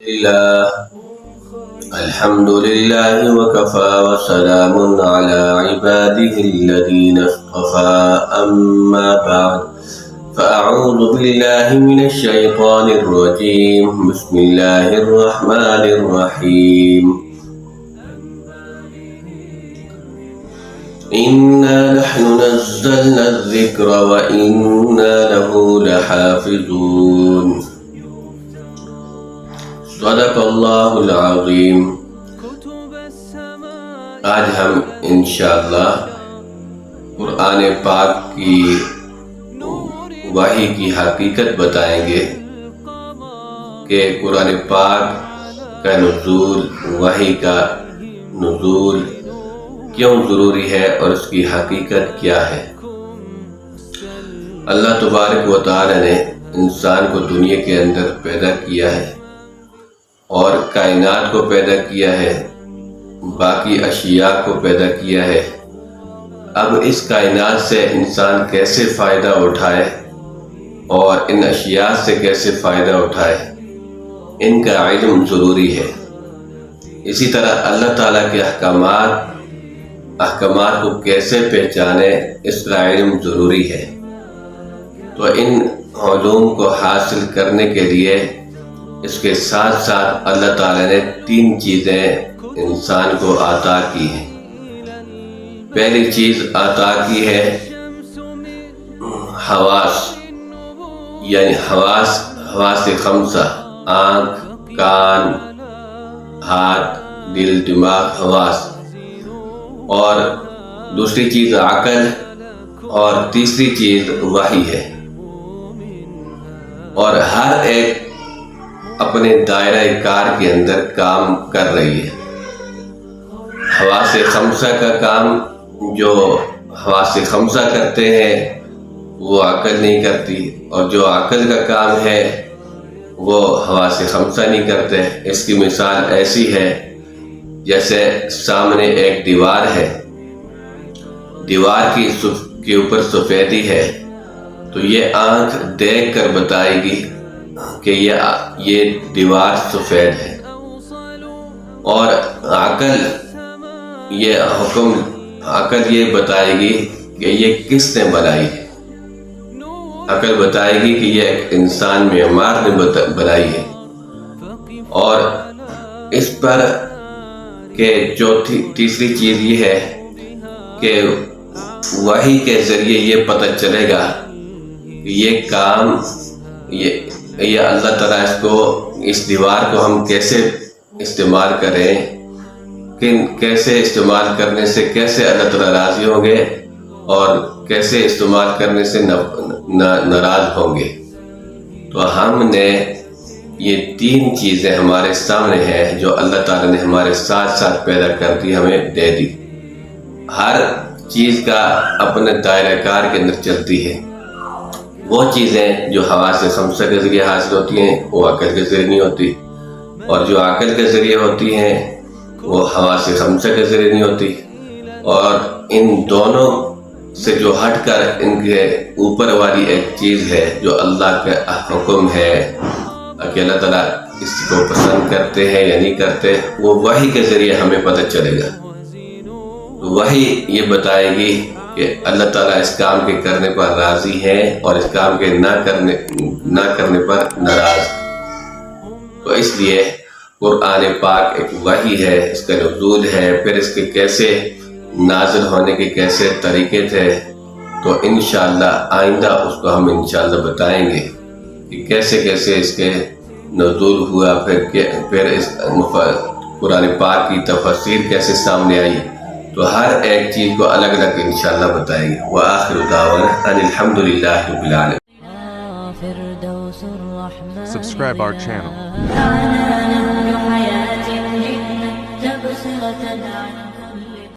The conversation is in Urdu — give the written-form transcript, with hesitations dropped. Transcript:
لله الحمد لله وكفى وسلام على عباده الذين اصطفى أما بعد فأعوذ بالله من الشيطان الرجيم بسم الله الرحمن الرحيم إنا نحن نزلنا الذكر وإنا له لحافظون صدق اللہ العظیم۔ آج ہم انشاءاللہ قرآن پاک کی وحی کی حقیقت بتائیں گے کہ قرآن پاک کا نزول، وحی کا نزول کیوں ضروری ہے اور اس کی حقیقت کیا ہے۔ اللہ تبارک و تعالی نے انسان کو دنیا کے اندر پیدا کیا ہے اور کائنات کو پیدا کیا ہے، باقی اشیاء کو پیدا کیا ہے۔ اب اس کائنات سے انسان کیسے فائدہ اٹھائے اور ان اشیاء سے کیسے فائدہ اٹھائے، ان کا علم ضروری ہے۔ اسی طرح اللہ تعالیٰ کے احکامات کو کیسے پہچانے، اس کا علم ضروری ہے۔ تو ان علوم کو حاصل کرنے کے لیے اس کے ساتھ ساتھ اللہ تعالیٰ نے 3 چیزیں انسان کو عطا کی ہیں۔ پہلی چیز عطا کی ہے حواس، یعنی حواس خمسہ، آنکھ، کان، ہاتھ، دل، دماغ، حواس، اور دوسری چیز عقل، اور تیسری چیز وحی ہے۔ اور ہر ایک اپنے دائرہ کار کے اندر کام کر رہی ہے۔ حواس خمسہ کا کام جو حواس خمسہ کرتے ہیں وہ عقل نہیں کرتی، اور جو عقل کا کام ہے وہ حواس خمسہ نہیں کرتے۔ اس کی مثال ایسی ہے جیسے سامنے ایک دیوار ہے، دیوار کے اوپر سفیدی ہے، تو یہ آنکھ دیکھ کر بتائے گی کہ یہ دیوار سفید ہے، اور عقل یہ بتائے گی کہ یہ کس نے بنائی ہے۔ عقل بتائے گی کہ یہ ایک انسان معمار نے بنائی ہے۔ اور اس پر کہ تیسری چیز یہ ہے کہ وحی کے ذریعے یہ پتہ چلے گا کہ یہ کام یہ اللہ تعالیٰ اس دیوار کو ہم کیسے استعمال کریں، کیسے استعمال کرنے سے کیسے اللہ تعالیٰ راضی ہوں گے اور کیسے استعمال کرنے سے ناراض ہوں گے۔ تو ہم نے یہ 3 چیزیں ہمارے سامنے ہیں جو اللہ تعالیٰ نے ہمارے ساتھ ساتھ پیدا کر دی، ہمیں دے دی۔ ہر چیز کا اپنے دائرہ کار کے اندر چلتی ہے۔ وہ چیزیں جو حواس خمسہ کے ذریعے حاصل ہوتی ہیں وہ عقل کے ذریعے نہیں ہوتی، اور جو عقل کے ذریعے ہوتی ہیں وہ حواس خمسہ کے ذریعے نہیں ہوتی۔ اور ان دونوں سے جو ہٹ کر ان کے اوپر والی ایک چیز ہے جو اللہ کا حکم ہے کہ اللہ تعالیٰ اس کو پسند کرتے ہیں یا نہیں کرتے، وہ وحی کے ذریعے ہمیں پتہ چلے گا۔ وحی یہ بتائے گی کہ اللہ تعالیٰ اس کام کے کرنے پر راضی ہے اور اس کام کے نہ کرنے پر ناراض۔ تو اس لیے قرآن پاک ایک وحی ہے، اس کا نزول ہے، پھر اس کے کیسے نازل ہونے کے کیسے طریقے تھے، تو انشاءاللہ آئندہ اس کو ہم انشاءاللہ بتائیں گے کہ کیسے کیسے اس کے نزول ہوا، پھر اس قرآن پاک کی تفسیر کیسے سامنے آئی، تو ہر ایک چیز کو الگ الگ انشاءاللہ بتائیں گے۔ وآخر دعوانا ان الحمد للہ رب العالمین۔ Subscribe our channel.